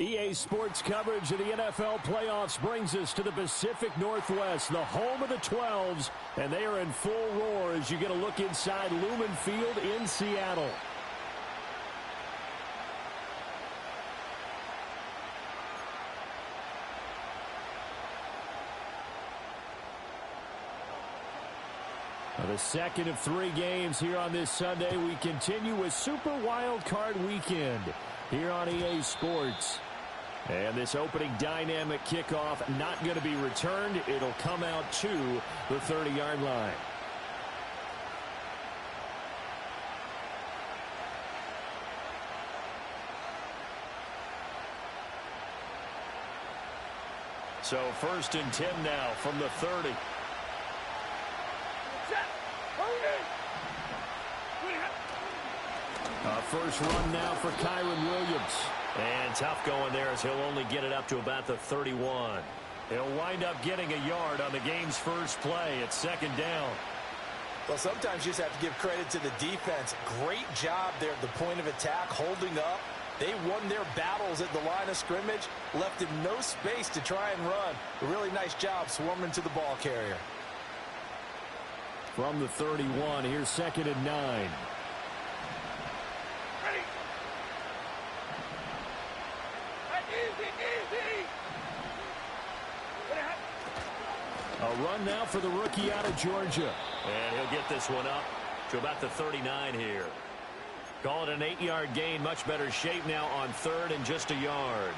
EA Sports coverage of the NFL playoffs brings us to the Pacific Northwest, the home of the 12s, and they are in full roar as you get a look inside Lumen Field in Seattle. The second of 3 games here on this Sunday. We continue with Super Wild Card Weekend here on EA Sports. And this opening dynamic kickoff not going to be returned. It'll come out to the 30-yard line. So 1st and 10 now from the 30. First run now for Kyron Williams. And tough going there as he'll only get it up to about the 31. He'll wind up getting a yard on the game's first play at 2nd down. Well, sometimes you just have to give credit to the defense. Great job there at the point of attack, holding up. They won their battles at the line of scrimmage, left him no space to try and run. A really nice job swarming to the ball carrier. From the 31, here's 2nd and 9. A run now for the rookie out of Georgia. And he'll get this one up to about the 39 here. Call it an 8-yard gain. Much better shape now on 3rd and just a yard.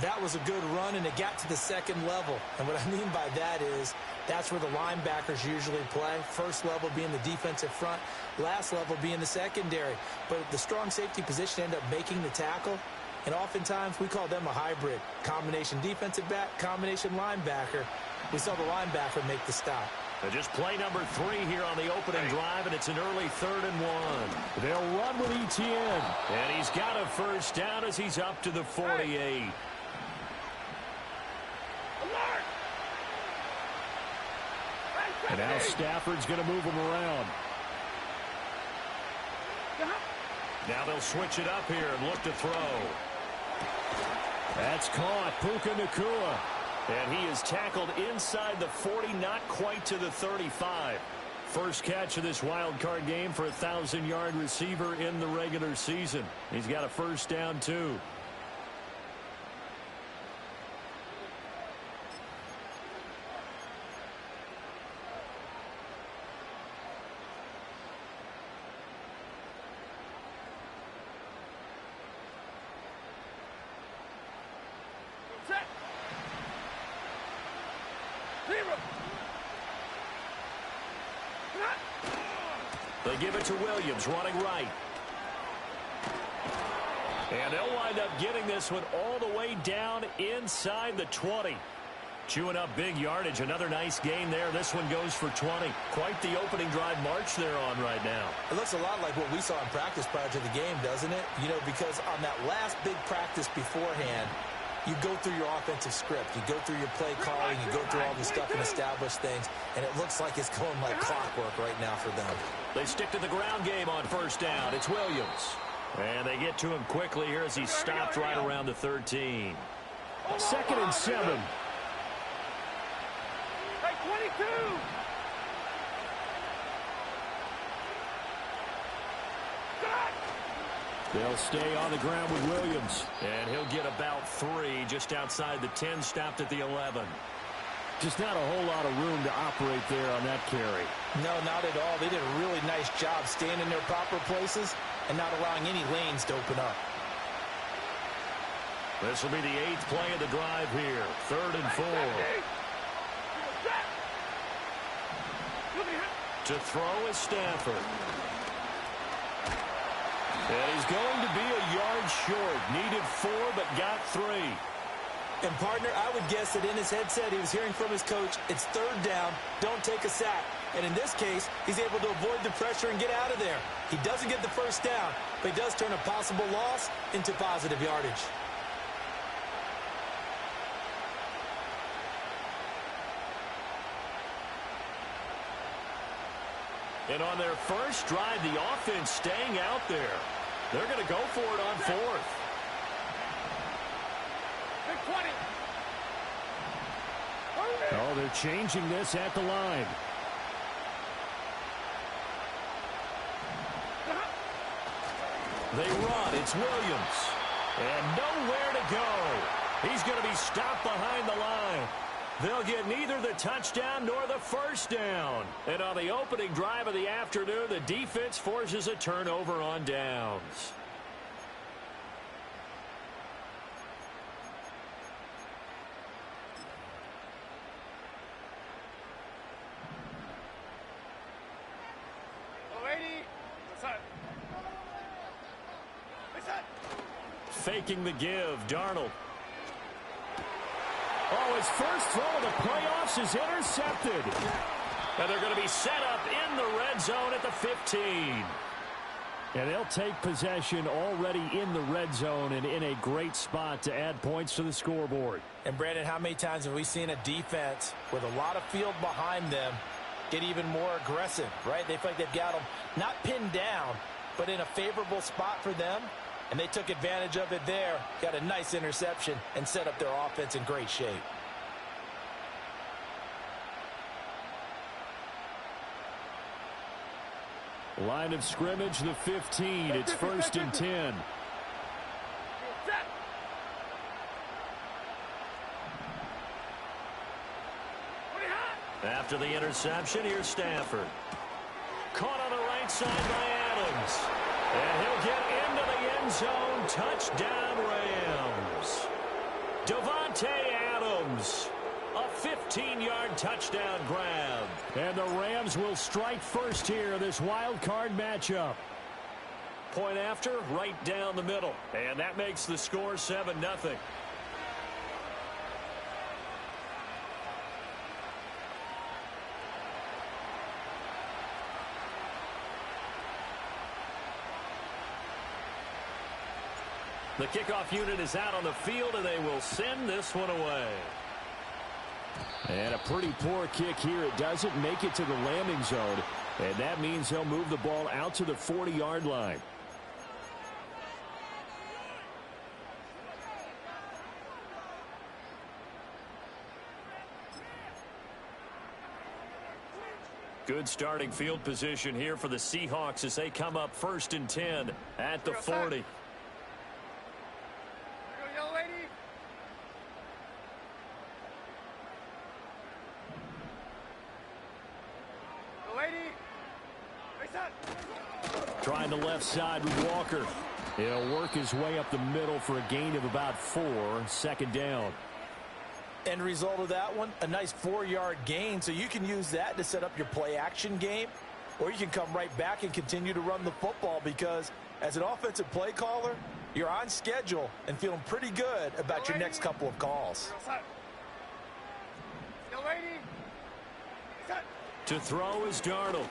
That was a good run, and it got to the 2nd level. And what I mean by that is that's where the linebackers usually play. First level being the defensive front, last level being the secondary. But the strong safety position ended up making the tackle. And oftentimes we call them a hybrid. Combination defensive back, combination linebacker. We saw the linebacker make the stop. Just play number 3 here on the opening drive, and it's an early 3rd and 1. They'll run with Etienne. And he's got a first down as he's up to the 48. And now Stafford's going to move him around. Now they'll switch it up here and look to throw. That's caught. Puka Nacua. And he is tackled inside the 40, not quite to the 35. First catch of this wild card game for a 1,000-yard receiver in the regular season. He's got a first down, too. They give it to Williams, running right. And they'll wind up getting this one all the way down inside the 20. Chewing up big yardage. Another nice gain there. This one goes for 20. Quite the opening drive march they're on right now. It looks a lot like what we saw in practice prior to the game, doesn't it? You know, because on that last big practice beforehand, you go through your offensive script. You go through your play calling. You go through all the stuff and establish things. And it looks like it's going like clockwork right now for them. They stick to the ground game on first down. It's Williams. And they get to him quickly here as he stopped right around the 13. 2nd and 7. Hey, 22. They'll stay on the ground with Williams. And he'll get about 3 just outside the 10, stopped at the 11. Just not a whole lot of room to operate there on that carry. No, not at all. They did a really nice job staying in their proper places and not allowing any lanes to open up. This will be the 8th play of the drive here. 3rd and 4. To throw is Stafford. And he's going to be a yard short. Needed 4, but got 3. And, partner, I would guess that in his headset he was hearing from his coach, it's 3rd down, don't take a sack. And in this case, he's able to avoid the pressure and get out of there. He doesn't get the first down, but he does turn a possible loss into positive yardage. And on their first drive, the offense staying out there. They're going to go for it on 4th. Oh, they're changing this at the line. They run. It's Williams. And nowhere to go. He's going to be stopped behind the line. They'll get neither the touchdown nor the first down. And on the opening drive of the afternoon, the defense forces a turnover on downs. Faking the give, Darnold. Oh, his first throw of the playoffs is intercepted. And they're going to be set up in the red zone at the 15. And they'll take possession already in the red zone and in a great spot to add points to the scoreboard. And, Brandon, how many times have we seen a defense with a lot of field behind them get even more aggressive, right? They feel like they've got them not pinned down, but in a favorable spot for them. And they took advantage of it there, got a nice interception, and set up their offense in great shape. Line of scrimmage, the 15. It's 1st and 10. After the interception, here's Stafford. Caught on the right side by Adams. And he'll get into the end zone. Touchdown, Rams. Davante Adams. A 15-yard touchdown grab. And the Rams will strike first here in this wild card matchup. Point after, right down the middle. And that makes the score 7-0. The kickoff unit is out on the field, and they will send this one away. And a pretty poor kick here. It doesn't make it to the landing zone. And that means they'll move the ball out to the 40-yard line. Good starting field position here for the Seahawks as they come up 1st and 10 at the 40. Trying the left side with Walker. He'll work his way up the middle for a gain of about 4. 2nd down. End result of that one, a nice 4-yard gain. So you can use that to set up your play-action game, or you can come right back and continue to run the football because as an offensive play caller, you're on schedule and feeling pretty good about your next couple of calls. To throw is Darnold.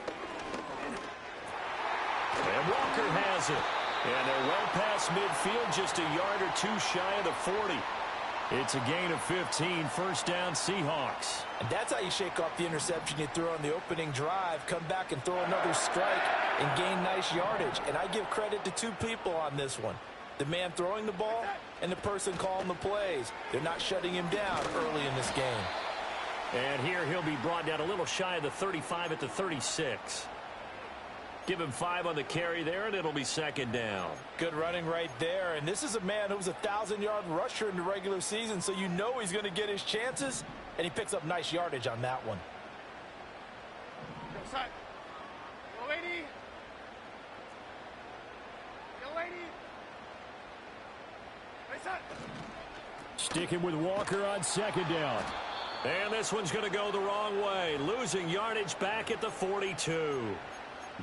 And Walker has it. And they're well past midfield, just a yard or 2 shy of the 40. It's a gain of 15, 1st down Seahawks. And that's how you shake off the interception you threw on the opening drive, come back and throw another strike and gain nice yardage. And I give credit to 2 people on this one. The man throwing the ball and the person calling the plays. They're not shutting him down early in this game. And here he'll be brought down a little shy of the 35 at the 36. Give him 5 on the carry there, and it'll be 2nd down. Good running right there. And this is a man who was a 1,000-yard rusher in the regular season, so you know he's going to get his chances, and he picks up nice yardage on that one. Sticking with Walker on 2nd down. And this one's going to go the wrong way, losing yardage back at the 42.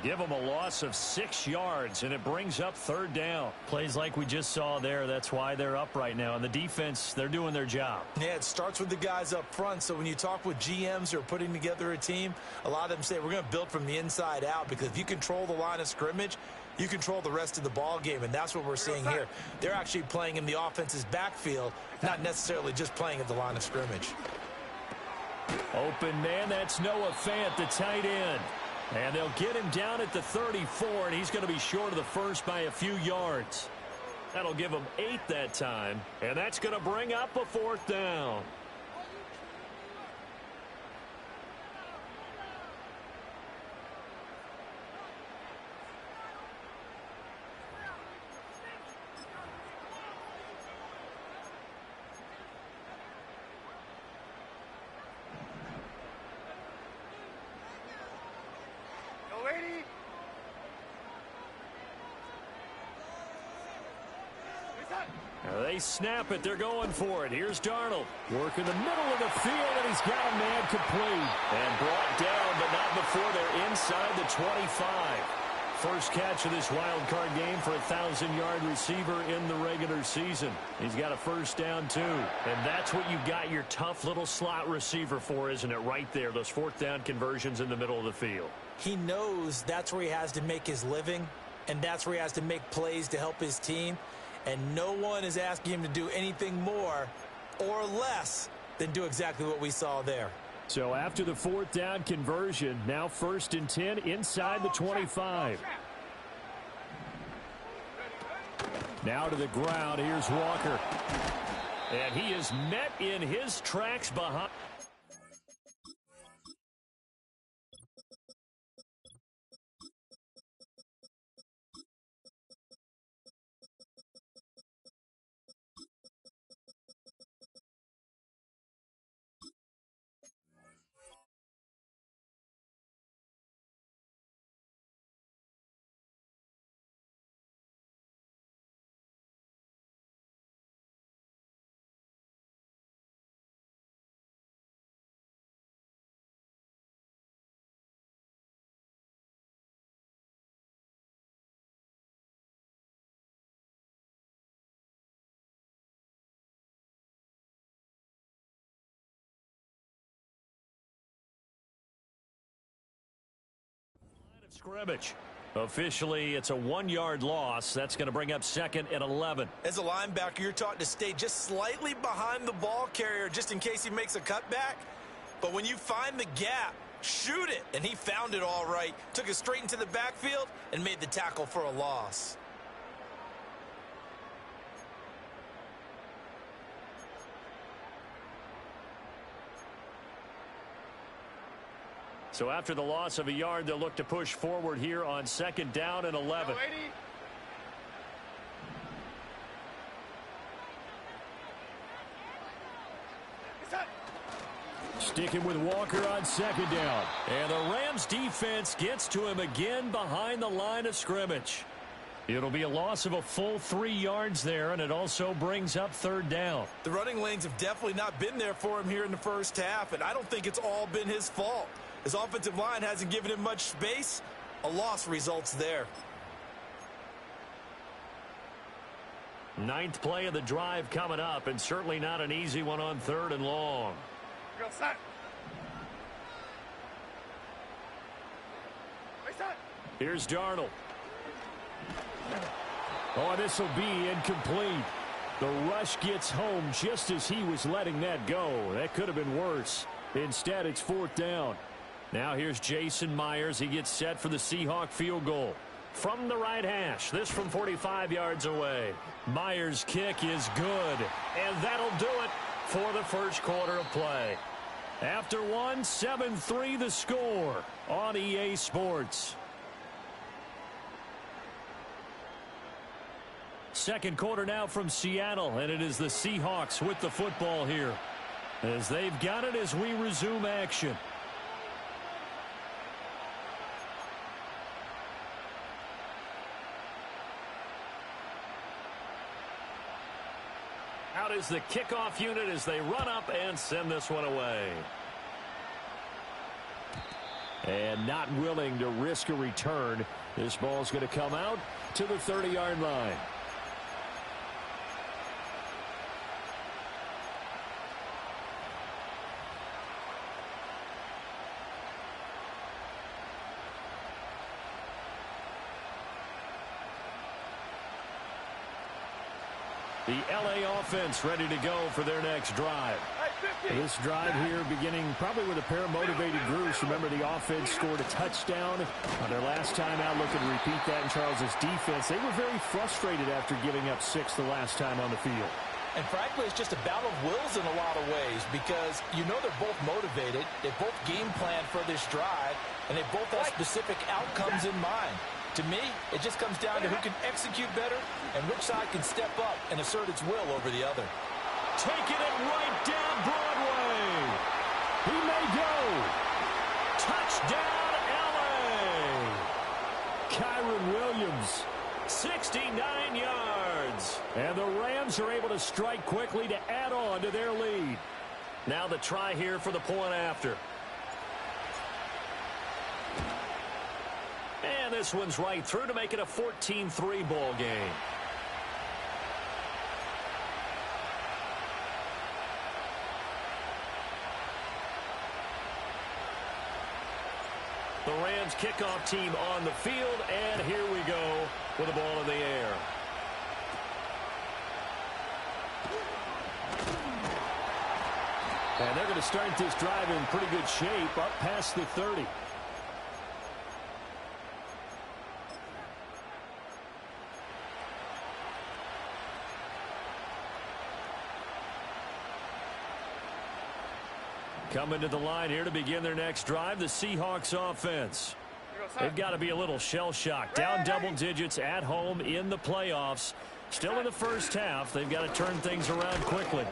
Give them a loss of 6 yards, and it brings up 3rd down. Plays like we just saw there. That's why they're up right now. And the defense, they're doing their job. Yeah, it starts with the guys up front. So when you talk with GMs who are putting together a team, a lot of them say we're going to build from the inside out because if you control the line of scrimmage, you control the rest of the ball game, and that's what we're seeing here. They're actually playing in the offense's backfield, not necessarily just playing at the line of scrimmage. Open man, that's Noah Fant, the tight end. And they'll get him down at the 34, and he's going to be short of the first by a few yards. That'll give them 8 that time, and that's going to bring up a 4th down. They snap it. They're going for it. Here's Darnold. Work in the middle of the field, and he's got a man complete. And brought down, but not before they're inside the 25. First catch of this wild card game for a 1,000-yard receiver in the regular season. He's got a first down, too. And that's what you've got your tough little slot receiver for, isn't it? Right there, those 4th down conversions in the middle of the field. He knows that's where he has to make his living, and that's where he has to make plays to help his team. And no one is asking him to do anything more or less than do exactly what we saw there. So after the 4th down conversion, now 1st and 10 inside the 25. Now to the ground. Here's Walker. And he is met in his tracks behind. Scrimmage. Officially, it's a 1-yard loss. That's going to bring up 2nd and 11. As a linebacker, you're taught to stay just slightly behind the ball carrier just in case he makes a cutback. But when you find the gap, shoot it. And he found it all right. Took it straight into the backfield and made the tackle for a loss. So after the loss of a yard, they'll look to push forward here on 2nd down and 11. Sticking with Walker on 2nd down. And the Rams defense gets to him again behind the line of scrimmage. It'll be a loss of a full 3 yards there, and it also brings up 3rd down. The running lanes have definitely not been there for him here in the first half, and I don't think it's all been his fault. His offensive line hasn't given him much space. A loss results there. 9th play of the drive coming up, and certainly not an easy one on 3rd and long. Here's Darnold. Oh, this will be incomplete. The rush gets home just as he was letting that go. That could have been worse. Instead, it's 4th down. Now here's Jason Myers. He gets set for the Seahawk field goal. From the right hash, this from 45 yards away. Myers' kick is good, and that'll do it for the first quarter of play. After one, 7-3 the score on EA Sports. Second quarter now from Seattle, and it is the Seahawks with the football here, as they've got it as we resume action. Out is the kickoff unit as they run up and send this one away. And not willing to risk a return. This ball's going to come out to the 30-yard line. The LA offense ready to go for their next drive. This drive here beginning probably with a pair of motivated groups. Remember, the offense scored a touchdown on their last time out. Looking to repeat that in Charles's defense. They were very frustrated after giving up 6 the last time on the field. And frankly, it's just a battle of wills in a lot of ways because you know they're both motivated. They both game plan for this drive, and they both have specific outcomes in mind. To me, it just comes down to who can execute better and which side can step up and assert its will over the other. Taking it right down Broadway. He may go. Touchdown, L.A. Kyron Williams. 69 yards. And the Rams are able to strike quickly to add on to their lead. Now the try here for the point after. And this one's right through to make it a 14-3 ball game. The Rams kickoff team on the field, and here we go with the ball in the air. And they're going to start this drive in pretty good shape, up past the 30. Coming to the line here to begin their next drive, the Seahawks offense. They've got to be a little shell-shocked. Down double digits at home in the playoffs. Still in the first half. They've got to turn things around quickly.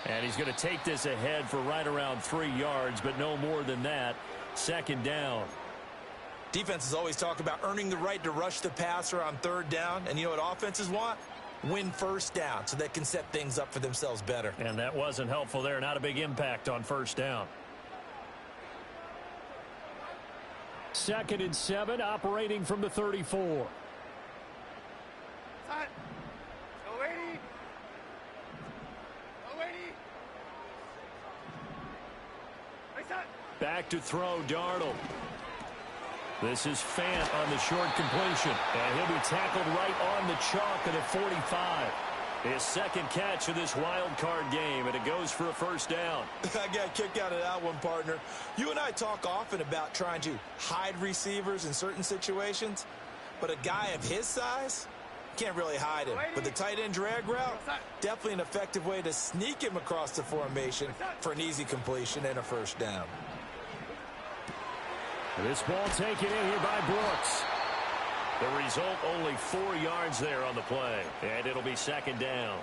And he's going to take this ahead for right around 3 yards, but no more than that. Second down. Defenses always talk about earning the right to rush the passer on third down. And you know what offenses want? Win first down so they can set things up for themselves better. And that wasn't helpful there. Not a big impact on first down. 2nd and 7, operating from the 34. Back to throw, Darnold. This is Fant on the short completion. And he'll be tackled right on the chalk at the 45. His second catch of this wild card game, and it goes for a first down. I got a kick out of that one, partner. You and I talk often about trying to hide receivers in certain situations, but a guy of his size can't really hide him. But the tight end drag route, definitely an effective way to sneak him across the formation for an easy completion and a first down. This ball taken in here by Brooks. The result, only 4 yards there on the play. And it'll be second down.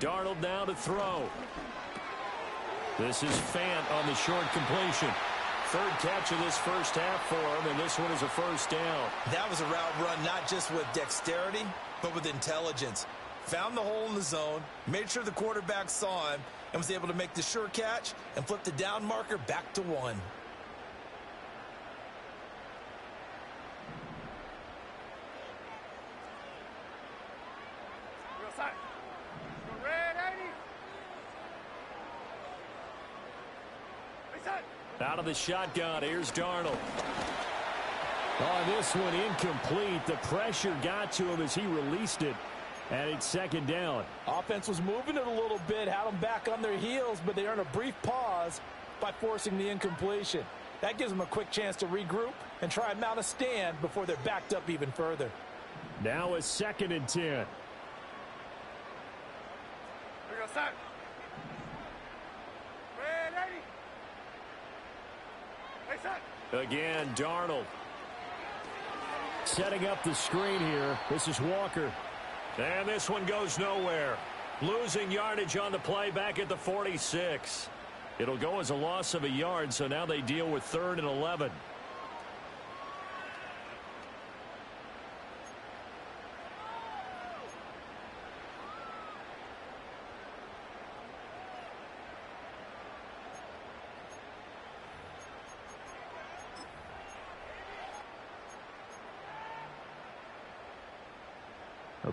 Darnold now to throw. This is Fant on the short completion. Third catch of this first half for him, and this one is a first down. That was a route run not just with dexterity, but with intelligence. Found the hole in the zone, made sure the quarterback saw him, and was able to make the sure catch and flip the down marker back to 1. Out of the shotgun, here's Darnold. On this one, incomplete. The pressure got to him as he released it, and it's second down. Offense was moving it a little bit, had them back on their heels, but they earned a brief pause by forcing the incompletion. That gives them a quick chance to regroup and try and mount a stand before they're backed up even further. Now a 2nd and 10. Again, Darnold. Setting up the screen here. This is Walker. And this one goes nowhere. Losing yardage on the play back at the 46. It'll go as a loss of a yard, so now they deal with 3rd and 11.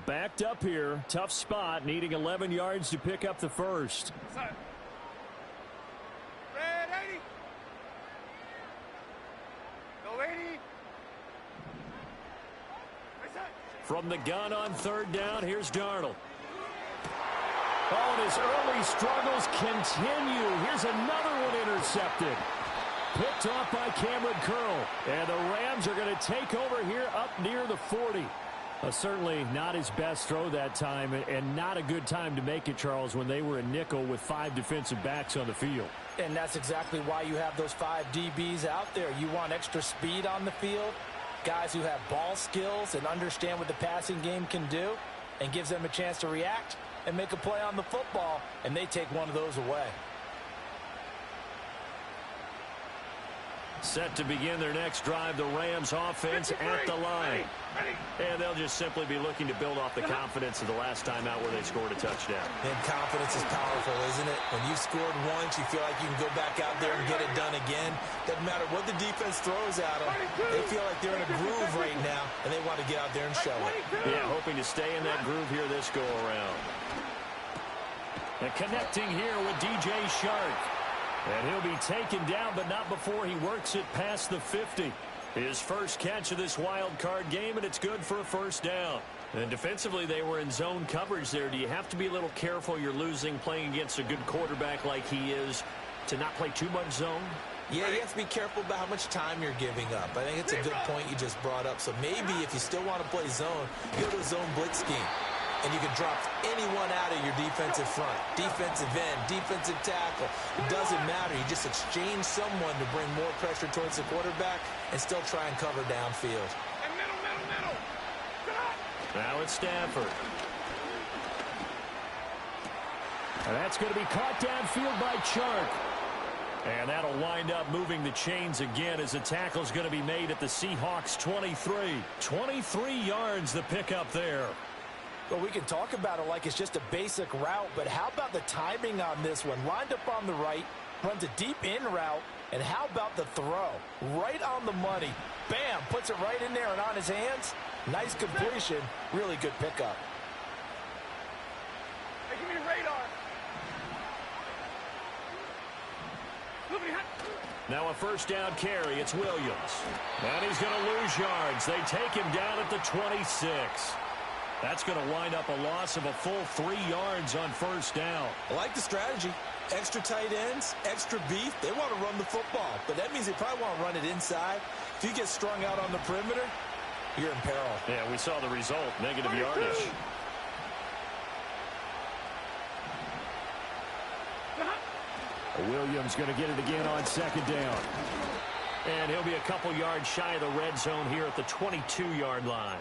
Backed up here. Tough spot. Needing 11 yards to pick up the first. Red 80. Go 80. From the gun on third down, here's Darnold. Oh, and his early struggles continue. Here's another one intercepted. Picked off by Cameron Curl. And the Rams are going to take over here up near the 40. Certainly not his best throw that time, and not a good time to make it, Charles, when they were in nickel with 5 defensive backs on the field. And that's exactly why you have those 5 DBs out there. You want extra speed on the field, guys who have ball skills and understand what the passing game can do, and gives them a chance to react and make a play on the football, and they take one of those away. Set to begin their next drive, the Rams offense at the line. And they'll just simply be looking to build off the confidence of the last time out where they scored a touchdown. And confidence is powerful, isn't it? When you've scored once, you feel like you can go back out there and get it done again. Doesn't matter what the defense throws at them. They feel like they're in a groove right now, and they want to get out there and show it. Yeah, hoping to stay in that groove here this go-around. And connecting here with DJ Shark. And he'll be taken down, but not before he works it past the 50. His first catch of this wild card game, and it's good for a first down. And defensively, they were in zone coverage there. Do you have to be a little careful you're losing playing against a good quarterback like he is to not play too much zone? Yeah, you have to be careful about how much time you're giving up. I think it's a good point you just brought up. So maybe if you still want to play zone, you go to a zone blitz scheme. And you can drop anyone out of your defensive front, defensive end, defensive tackle. It doesn't matter. You just exchange someone to bring more pressure towards the quarterback and still try and cover downfield. And middle. Now it's Stafford. And that's going to be caught downfield by Chark. And that'll wind up moving the chains again as the tackle's going to be made at the Seahawks 23. 23 yards the pickup there. Well, we can talk about it like it's just a basic route, but how about the timing on this one? Lined up on the right, runs a deep in route, and how about the throw? Right on the money. Bam, puts it right in there and on his hands. Nice completion, really good pickup. Hey, give me the radar. Now a first down carry, it's Williams. And he's going to lose yards. They take him down at the 26. That's going to wind up a loss of a full 3 yards on first down. I like the strategy. Extra tight ends, extra beef. They want to run the football, but that means they probably want to run it inside. If you get strung out on the perimeter, you're in peril. Yeah, we saw the result, negative yardage. Williams going to get it again on second down. And he'll be a couple yards shy of the red zone here at the 22-yard line.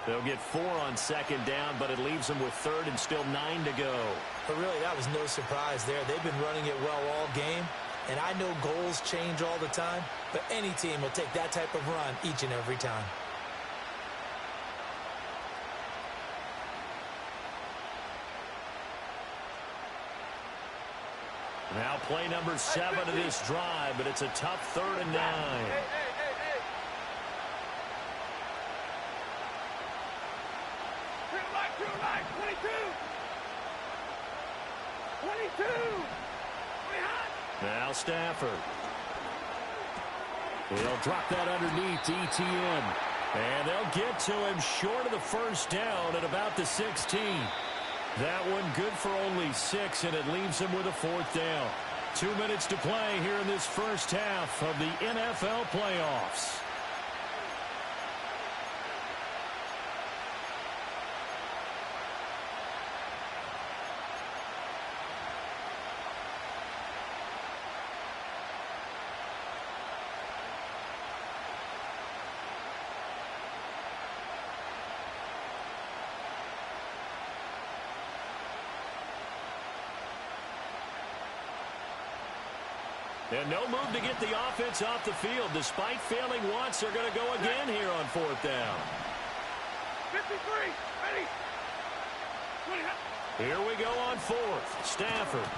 They'll get 4 on second down, but it leaves them with third and still 9 to go. But really, that was no surprise there. They've been running it well all game, and I know goals change all the time, but any team will take that type of run each and every time. Now play number 7 of this drive, but it's a tough 3rd and 9. Hey. Turn right, 22. Now Stafford. He'll drop that underneath to ETN. And they'll get to him short of the first down at about the 16. That one good for only 6, and it leaves him with a 4th down. 2 minutes to play here in this first half of the NFL playoffs. And no move to get the offense off the field. Despite failing once, they're going to go again here on 4th down. 53, ready. Here we go on 4th. Stafford.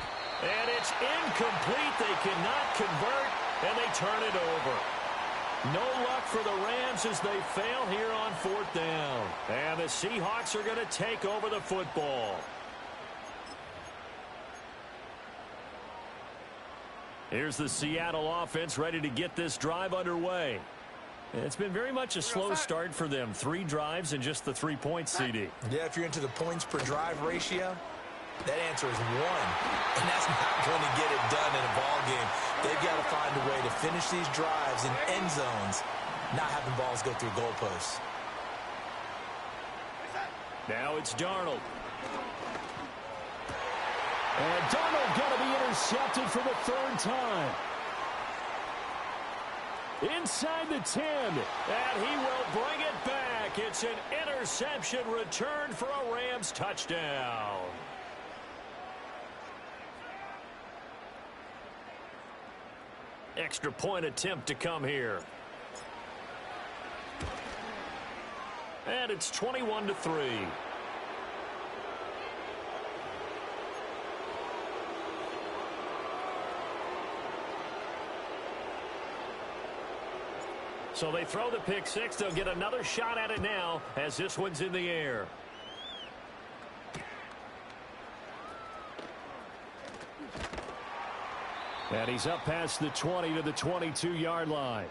And it's incomplete. They cannot convert, and they turn it over. No luck for the Rams as they fail here on 4th down. And the Seahawks are going to take over the football. Here's the Seattle offense ready to get this drive underway. It's been very much a slow start for them. 3 drives and just the 3 points, CD. Yeah, if you're into the points per drive ratio, that answer is 1. And that's not going to get it done in a ball game. They've got to find a way to finish these drives in end zones, not having balls go through goalposts. Now it's Darnold. And Darnold going to be intercepted for the 3rd time. Inside the 10. And he will bring it back. It's an interception return for a Rams touchdown. Extra point attempt to come here. And it's 21-3. So they throw the pick 6. They'll get another shot at it now as this one's in the air. And he's up past the 20 to the 22-yard line.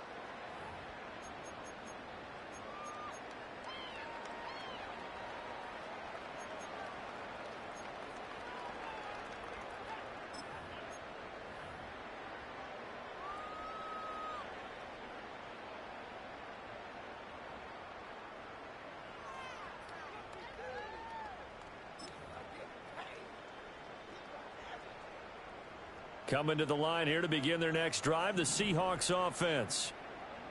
Coming to the line here to begin their next drive, the Seahawks offense.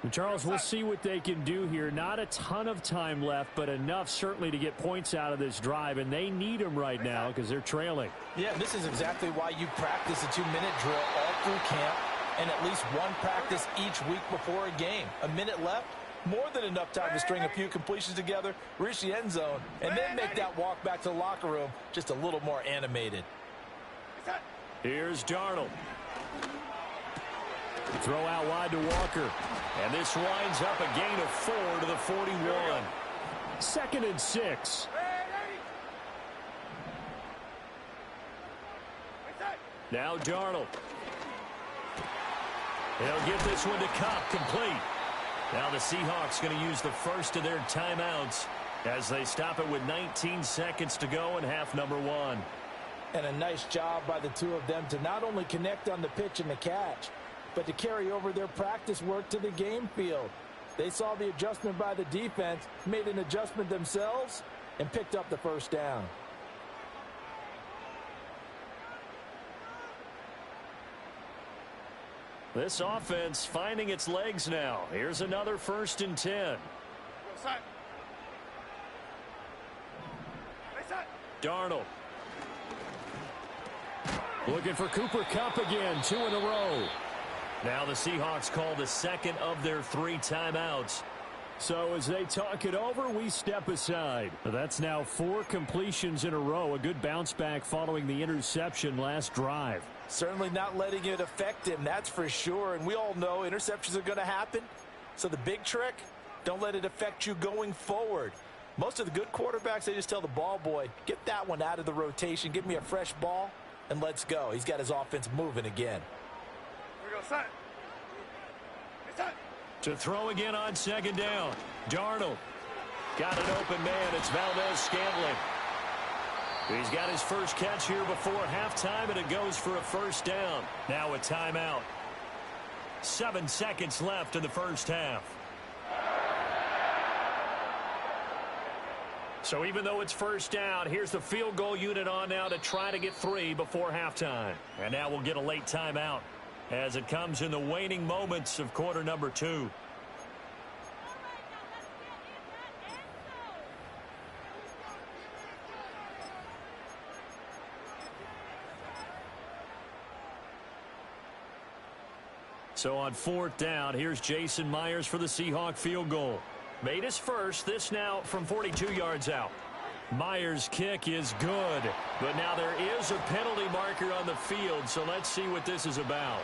And Charles, we'll see what they can do here. Not a ton of time left, but enough certainly to get points out of this drive, and they need them right now because they're trailing. Yeah, this is exactly why you practice a 2-minute drill all through camp and at least one practice each week before a game. A minute left, more than enough time to string a few completions together, reach the end zone, and then make that walk back to the locker room just a little more animated. Here's Darnold. Throw out wide to Walker. And this winds up a gain of 4 to the 41. 2nd and 6. Now Darnold. They'll get this one to Cup, complete. Now the Seahawks going to use the first of their timeouts as they stop it with 19 seconds to go in half number 1. And a nice job by the two of them to not only connect on the pitch and the catch, but to carry over their practice work to the game field. They saw the adjustment by the defense, made an adjustment themselves, and picked up the first down. This offense finding its legs now. Here's another 1st and 10. Darnold. Looking for Cooper Kupp again, 2 in a row. Now the Seahawks call the second of their 3 timeouts. So as they talk it over, we step aside. That's now 4 completions in a row. A good bounce back following the interception last drive. Certainly not letting it affect him, that's for sure. And we all know interceptions are going to happen. So the big trick, don't let it affect you going forward. Most of the good quarterbacks, they just tell the ball boy, get that one out of the rotation, give me a fresh ball, and let's go. He's got his offense moving again. Here we go, son. Hey, son. To throw again on 2nd down. Darnold. Got an open man. It's Valdez-Scantling. He's got his first catch here before halftime, and it goes for a 1st down. Now a timeout. 7 seconds left in the first half. So even though it's 1st down, here's the field goal unit on now to try to get 3 before halftime. And now we'll get a late timeout as it comes in the waning moments of quarter number 2. So on 4th down, here's Jason Myers for the Seahawk field goal. Made his first, this now from 42 yards out. Myers' kick is good, but now there is a penalty marker on the field, so let's see what this is about.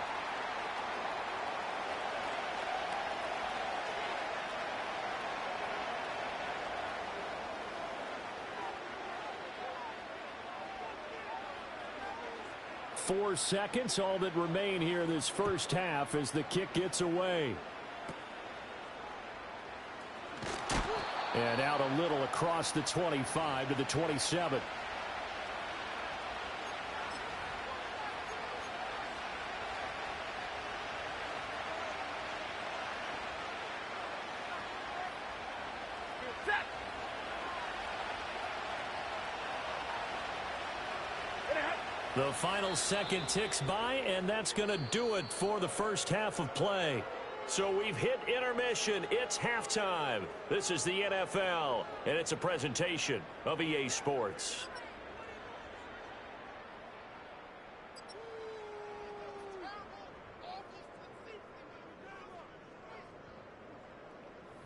4 seconds, all that remain here this first half as the kick gets away. And out a little across the 25 to the 27. The final second ticks by, and that's going to do it for the first half of play. So we've hit intermission. It's halftime. This is the NFL, and it's a presentation of EA Sports.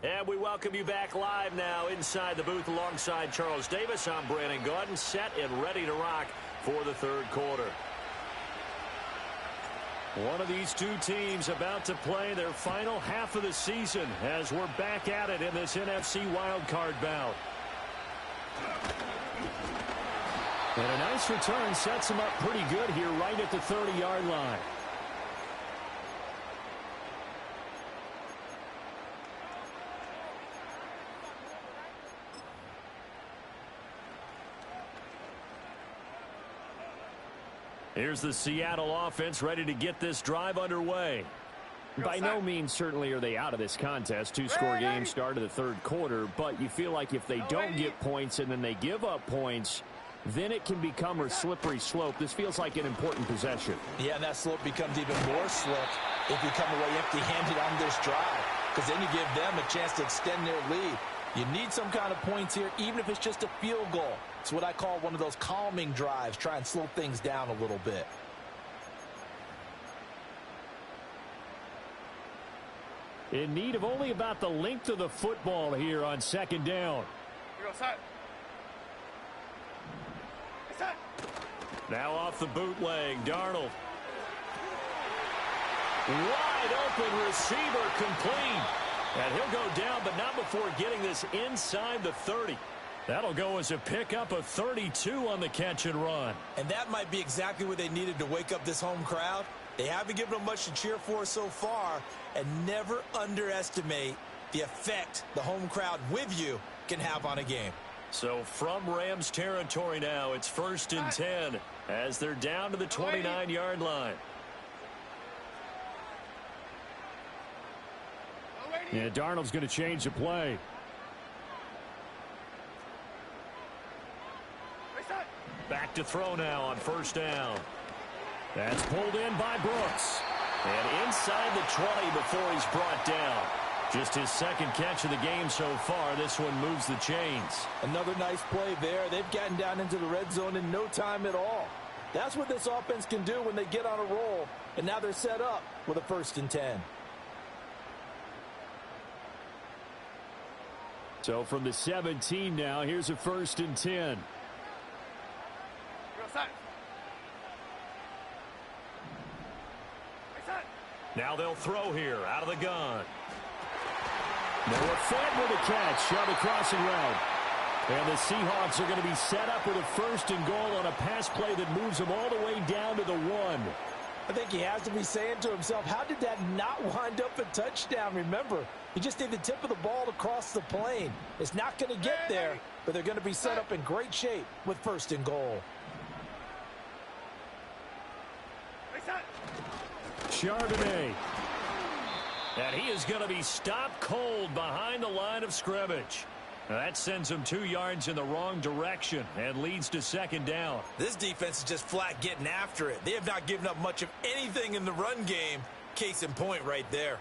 And we welcome you back live now inside the booth alongside Charles Davis. I'm Brandon Gaudin, set and ready to rock for the third quarter. One of these two teams about to play their final half of the season as we're back at it in this NFC wildcard bout. And a nice return sets them up pretty good here right at the 30-yard line. Here's the Seattle offense ready to get this drive underway. By no means certainly are they out of this contest. Two-score game start of the third quarter, but you feel like if they don't get points and then they give up points, then it can become a slippery slope. This feels like an important possession. Yeah, and that slope becomes even more slick if you come away empty-handed on this drive, because then you give them a chance to extend their lead. You need some kind of points here, even if it's just a field goal. It's what I call one of those calming drives. Try and slow things down a little bit. In need of only about the length of the football here on second down. Now off the bootleg, Darnold. Wide open receiver complete. And he'll go down, but not before getting this inside the 30. That'll go as a pickup of 32 on the catch and run. And that might be exactly what they needed to wake up this home crowd. They haven't given them much to cheer for so far, and never underestimate the effect the home crowd with you can have on a game. So from Rams territory now, it's 1st and 10 as they're down to the 29-yard line. Yeah, Darnold's going to change the play. Back to throw now on 1st down. That's pulled in by Brooks. And inside the 20 before he's brought down. Just his second catch of the game so far. This one moves the chains. Another nice play there. They've gotten down into the red zone in no time at all. That's what this offense can do when they get on a roll. And now they're set up with a 1st and 10. So from the 17 now, here's a 1st and 10. Now they'll throw here out of the gun. Noah Fant with a catch on the crossing route. And the Seahawks are going to be set up with a 1st and goal on a pass play that moves them all the way down to the 1. I think he has to be saying to himself, how did that not wind up a touchdown? Remember, you just need the tip of the ball to cross the plane. It's not going to get there, but they're going to be set up in great shape with 1st and goal. Charbonnet. And he is going to be stopped cold behind the line of scrimmage. Now that sends them 2 yards in the wrong direction and leads to 2nd down. This defense is just flat getting after it. They have not given up much of anything in the run game. Case in point right there.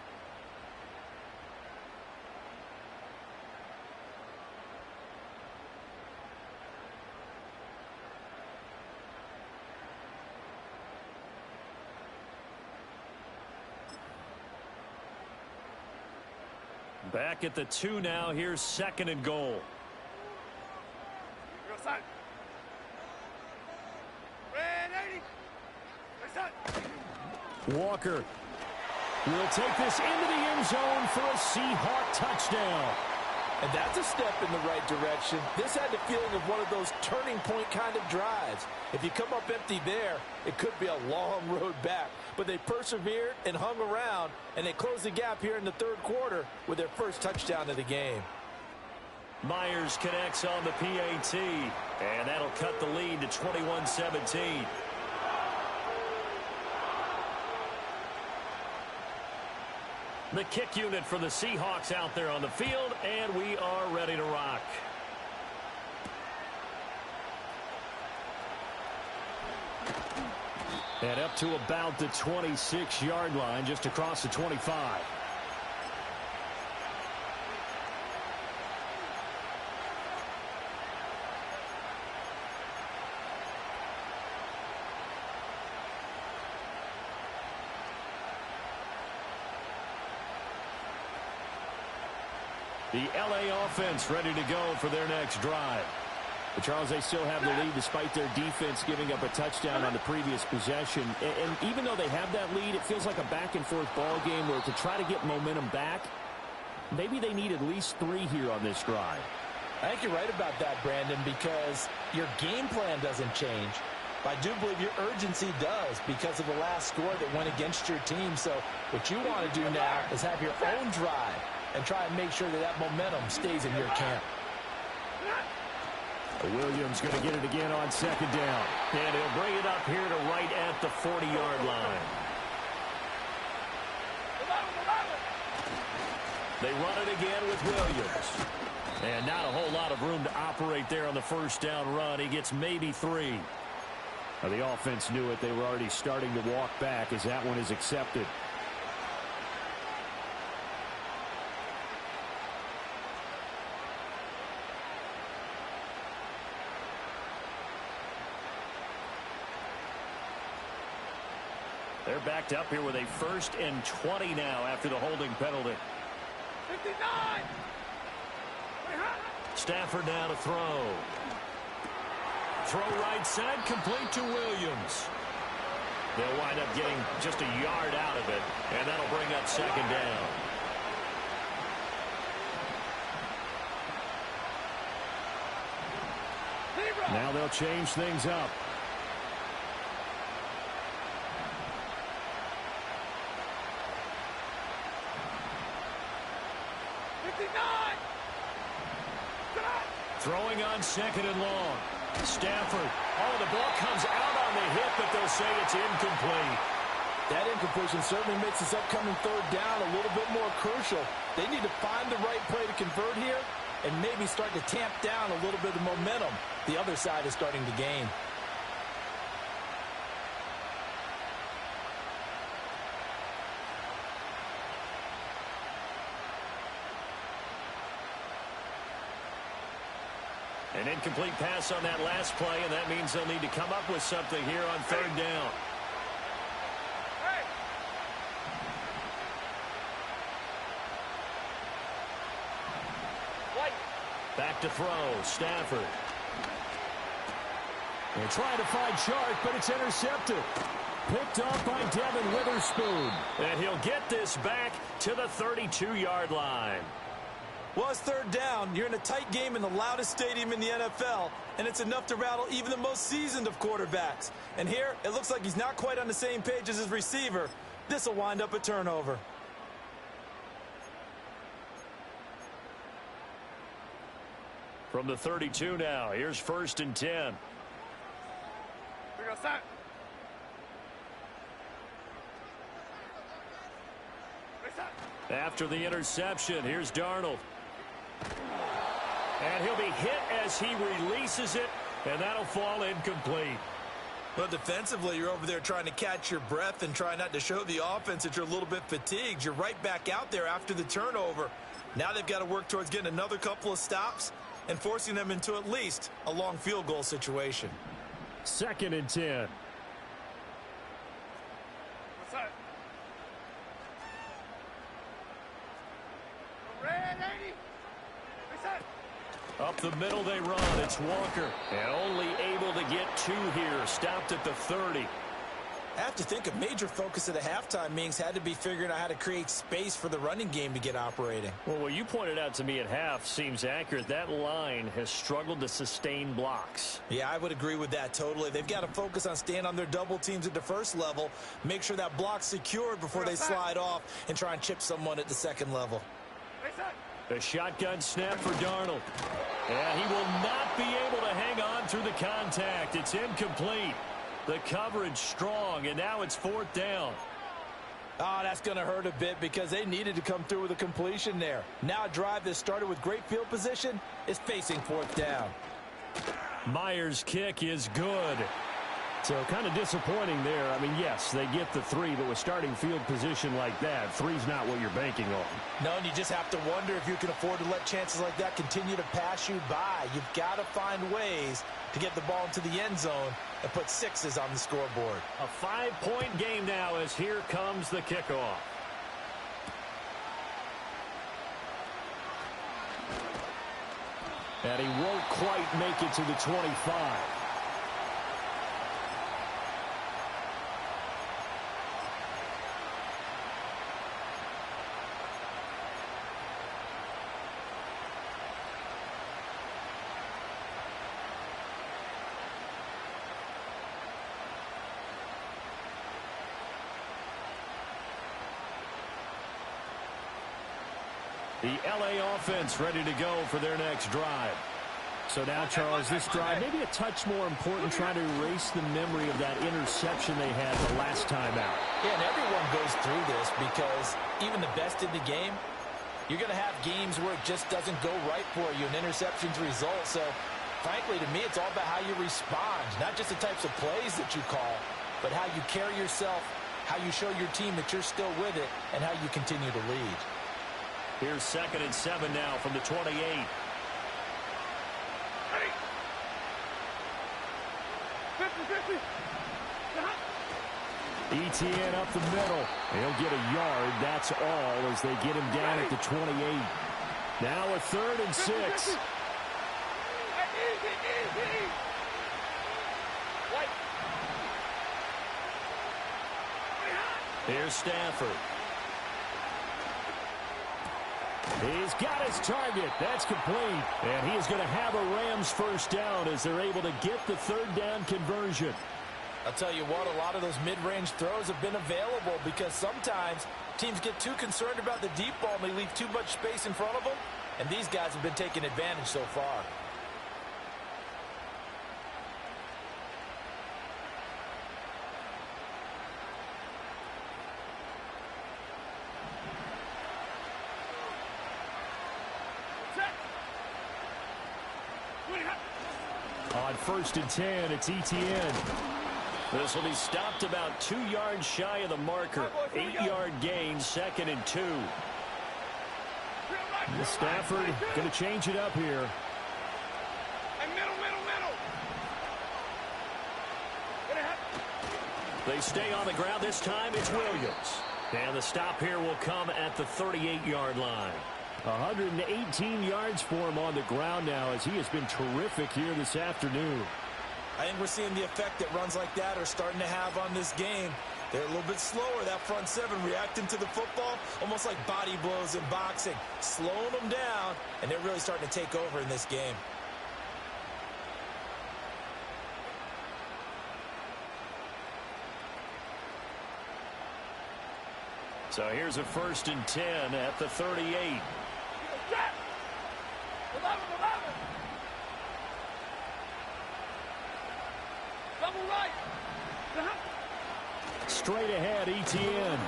Back at the 2 now. Here's 2nd and goal. Walker will take this into the end zone for a Seahawk touchdown. And that's a step in the right direction. This had the feeling of one of those turning point kind of drives. If you come up empty there, it could be a long road back. But they persevered and hung around, and they closed the gap here in the third quarter with their first touchdown of the game. Myers connects on the PAT, and that'll cut the lead to 21-17. The kick unit for the Seahawks out there on the field, and we are ready to rock. And up to about the 26-yard line, just across the 25. The LA offense ready to go for their next drive. But Charles, they still have the lead despite their defense giving up a touchdown on the previous possession. And even though they have that lead, it feels like a back-and-forth ball game where to try to get momentum back, maybe they need at least 3 here on this drive. I think you're right about that, Brandon, because your game plan doesn't change. I do believe your urgency does because of the last score that went against your team. So what you want to do now is have your own drive and try and make sure that that momentum stays in your camp. Williams going to get it again on second down. And he'll bring it up here to right at the 40-yard line. They run it again with Williams. And not a whole lot of room to operate there on the first down run. He gets maybe 3. Now, the offense knew it. They were already starting to walk back as that one is accepted. They're backed up here with a 1st and 20 now after the holding penalty. 59! Stafford now to throw. Throw right side, complete to Williams. They'll wind up getting just a yard out of it, and that'll bring up second down. Now they'll change things up. Throwing on second and long. Stafford. Oh, the ball comes out on the hit, but they'll say it's incomplete. That incompletion certainly makes this upcoming third down a little bit more crucial. They need to find the right play to convert here and maybe start to tamp down a little bit of momentum the other side is starting to gain. An incomplete pass on that last play, and that means they'll need to come up with something here on third down. Back to throw, Stafford. They're trying to find Sharp, but it's intercepted. Picked up by Devin Witherspoon. And he'll get this back to the 32-yard line. Well, it's third down. You're in a tight game in the loudest stadium in the NFL, and it's enough to rattle even the most seasoned of quarterbacks. And here, it looks like he's not quite on the same page as his receiver. This will wind up a turnover. From the 32 now, here's 1st and 10. We go set. After the interception, here's Darnold. And he'll be hit as he releases it, and that'll fall incomplete. Well, defensively, you're over there trying to catch your breath and try not to show the offense that you're a little bit fatigued. You're right back out there after the turnover. Now they've got to work towards getting another couple of stops and forcing them into at least a long field goal situation. 2nd and 10. What's that? Red 80. Up the middle they run. It's Walker. And only able to get 2 here. Stopped at the 30. I have to think a major focus of the halftime meetings had to be figuring out how to create space for the running game to get operating. Well, what you pointed out to me at half seems accurate. That line has struggled to sustain blocks. Yeah, I would agree with that totally. They've got to focus on staying on their double teams at the first level, make sure that block's secured before they slide off and try and chip someone at the second level. A shotgun snap for Darnold. And he will not be able to hang on through the contact. It's incomplete. The coverage strong, and now it's 4th down. Oh, that's going to hurt a bit because they needed to come through with a completion there. Now a drive that started with great field position is facing 4th down. Myers' kick is good. So kind of disappointing there. I mean, yes, they get the 3, but with starting field position like that, 3's not what you're banking on. No, and you just have to wonder if you can afford to let chances like that continue to pass you by. You've got to find ways to get the ball into the end zone and put 6s on the scoreboard. A 5-point game now as here comes the kickoff. And he won't quite make it to the 25. The LA offense ready to go for their next drive. So now, Charles, this drive maybe a touch more important, trying to erase the memory of that interception they had the last time out. Yeah, and everyone goes through this because even the best in the game, you're going to have games where it just doesn't go right for you, and interceptions result. So, frankly, to me, it's all about how you respond, not just the types of plays that you call, but how you carry yourself, how you show your team that you're still with it, and how you continue to lead. Here's 2nd and 7 now from the 28. ETN up the middle. He'll get a yard. That's all as they get him down at the 28. Now a 3rd and 6. Here's Stafford. He's got his target. That's complete. And he is going to have a Rams first down as they're able to get the 3rd down conversion. I'll tell you what, a lot of those mid-range throws have been available because sometimes teams get too concerned about the deep ball and they leave too much space in front of them. And these guys have been taking advantage so far. On 1st and 10, it's ETN. This will be stopped about 2 yards shy of the marker. 8-yard gain, 2nd and 2. Stafford going to change it up here. They stay on the ground. This time it's Williams. And the stop here will come at the 38-yard line. 118 yards for him on the ground now as he has been terrific here this afternoon. I think we're seeing the effect that runs like that are starting to have on this game. They're a little bit slower, that front 7, reacting to the football, almost like body blows in boxing, slowing them down, and they're really starting to take over in this game. So here's a 1st and 10 at the 38. Straight ahead, ETN.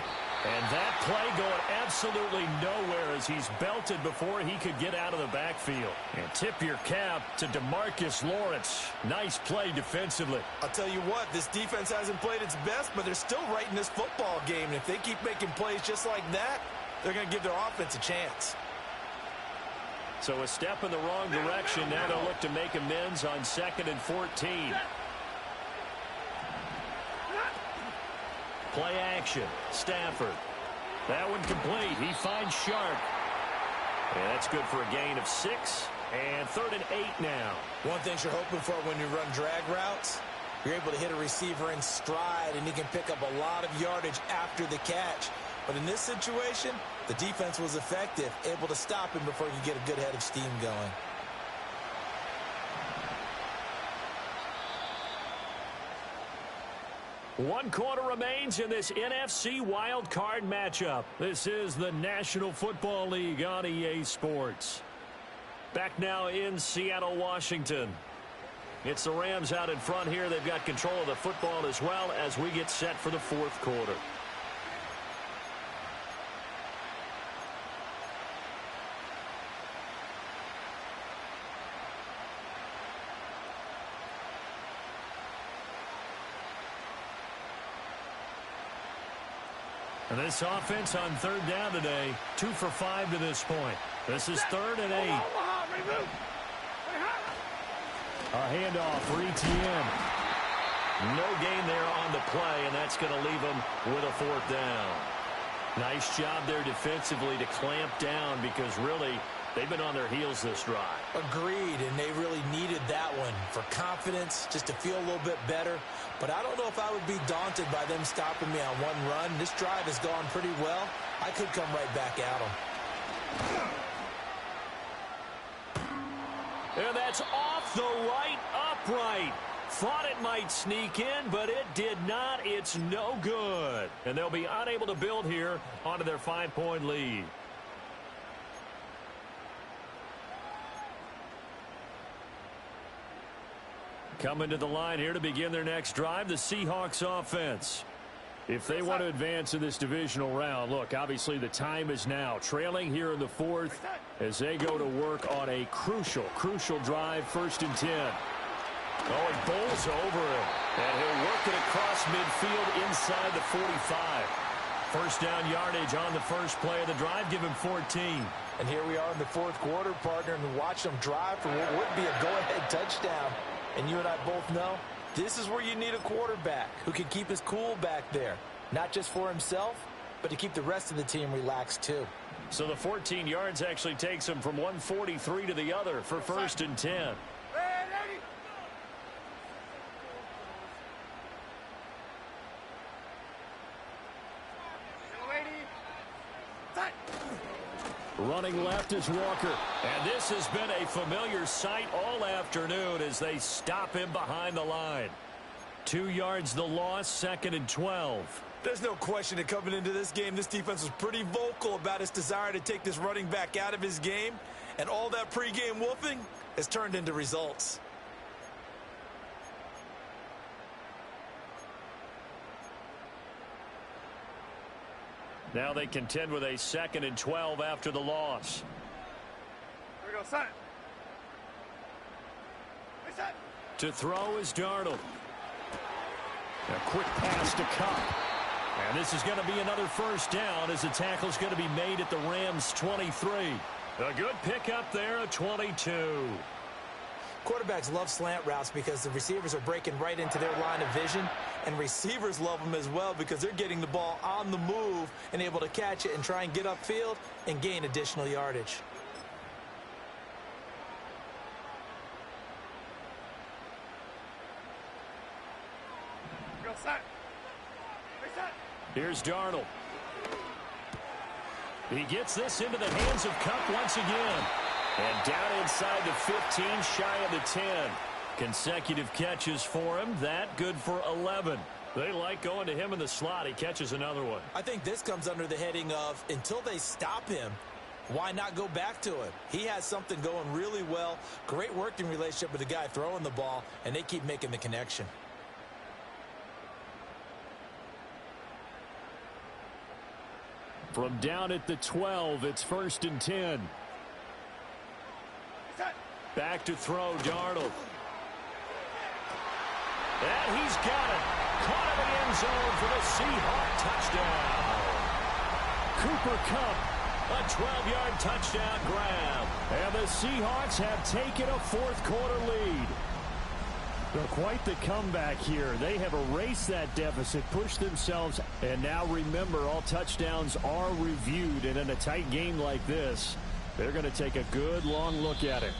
And that play going absolutely nowhere as he's belted before he could get out of the backfield. And tip your cap to DeMarcus Lawrence. Nice play defensively. I'll tell you what, this defense hasn't played its best, but they're still right in this football game. And if they keep making plays just like that, they're going to give their offense a chance. So a step in the wrong direction. Now they'll look to make amends on 2nd and 14. Play action. Stafford. That one complete. He finds Sharp. And that's good for a gain of 6. And 3rd and 8 now. One thing you're hoping for when you run drag routes You're able to hit a receiver in stride, and he can pick up a lot of yardage after the catch. But in this situation, the defense was effective, able to stop him before you get a good head of steam going. One quarter remains in this NFC wildcard matchup. This is the National Football League on EA Sports. Back now in Seattle, Washington. It's the Rams out in front here. They've got control of the football as well as we get set for the fourth quarter. And this offense on third down today, 2 for 5 to this point. This is 3rd and 8. A handoff for Etienne. No gain there on the play, and that's going to leave them with a 4th down. Nice job there defensively to clamp down because really they've been on their heels this drive. Agreed, and they really needed that one for confidence, just to feel a little bit better. But I don't know if I would be daunted by them stopping me on one run. This drive has gone pretty well. I could come right back at them. And that's off the right upright. Thought it might sneak in, but it did not. It's no good. And they'll be unable to build here onto their 5-point lead. Coming to the line here to begin their next drive, the Seahawks offense. If they want to advance in this divisional round, look, obviously the time is now. Trailing here in the 4th as they go to work on a crucial drive, 1st and 10. Oh, he bowls over him. And he'll work it across midfield inside the 45. First down yardage on the first play of the drive. Give him 14. And here we are in the 4th quarter, partner, and watch them drive for what would be a go-ahead touchdown. And you and I both know this is where you need a quarterback who can keep his cool back there. Not just for himself, but to keep the rest of the team relaxed too. So the 14 yards actually takes him from 143 to the other for 1st and 10. Running left is Walker. And this has been a familiar sight all afternoon as they stop him behind the line. 2 yards the loss, 2nd and 12. There's no question that coming into this game, this defense was pretty vocal about its desire to take this running back out of his game. And all that pregame wolfing has turned into results. Now they contend with a 2nd and 12 after the loss. Here we go, son. Reset. To throw is Darnold. A quick pass to Cup. And this is going to be another 1st down as the tackle is going to be made at the Rams' 23. A good pickup there at 22. Quarterbacks love slant routes because the receivers are breaking right into their line of vision, and receivers love them as well because they're getting the ball on the move and able to catch it and try and get upfield and gain additional yardage. Go set. Reset. Here's Darnold. He gets this into the hands of Cup once again. And down inside the 15, shy of the 10. Consecutive catches for him. That good for 11. They like going to him in the slot. He catches another one. I think this comes under the heading of until they stop him, why not go back to it? He has something going really well. Great working relationship with the guy throwing the ball, and they keep making the connection. From down at the 12, it's 1st and 10. Back to throw, Darnold. And he's got it. Caught in the end zone for the Seahawk touchdown. Cooper Kupp. A 12-yard touchdown grab. And the Seahawks have taken a 4th quarter lead. They're quite the comeback here. They have erased that deficit, pushed themselves, and now remember, all touchdowns are reviewed. And in a tight game like this, they're going to take a good long look at it.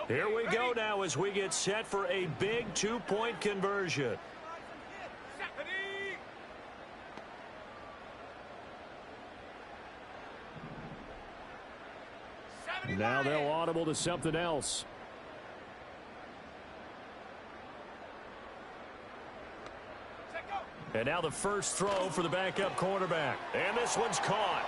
Here we go now as we get set for a big two-point conversion. Now they'll audible to something else. And now the first throw for the backup quarterback. And this one's caught.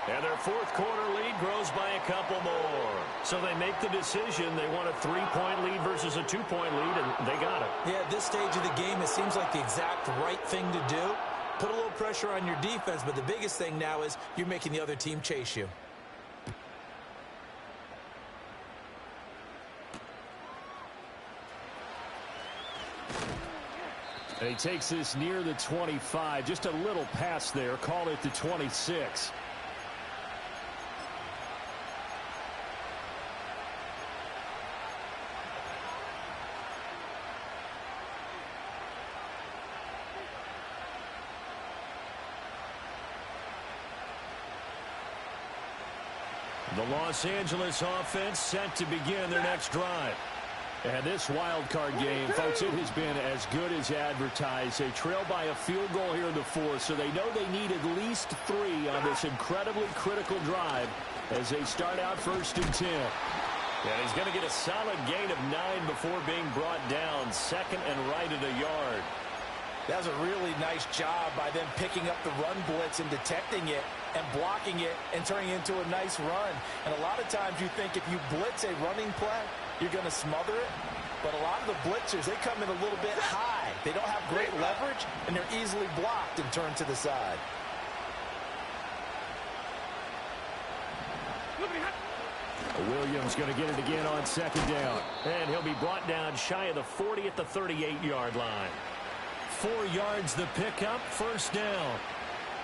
And their fourth quarter lead grows by a couple more. So they make the decision. They want a 3-point lead versus a 2-point lead, and they got it. Yeah, at this stage of the game, it seems like the exact right thing to do. Put a little pressure on your defense, but the biggest thing now is you're making the other team chase you. And he takes this near the 25. Just a little pass there. Call it the 26. The Los Angeles offense set to begin their next drive. And this wild card game, folks, it has been as good as advertised. They trail by a field goal here in the fourth, so they know they need at least 3 on this incredibly critical drive as they start out 1st and 10. And he's going to get a solid gain of 9 before being brought down, second and right at a yard. That was a really nice job by them picking up the run blitz and detecting it and blocking it and turning it into a nice run. And a lot of times you think if you blitz a running play, you're going to smother it. But a lot of the blitzers, they come in a little bit high. They don't have great leverage, and they're easily blocked and turned to the side. Williams going to get it again on 2nd down. And he'll be brought down shy of the 40 at the 38-yard line. 4 yards the pickup, 1st down.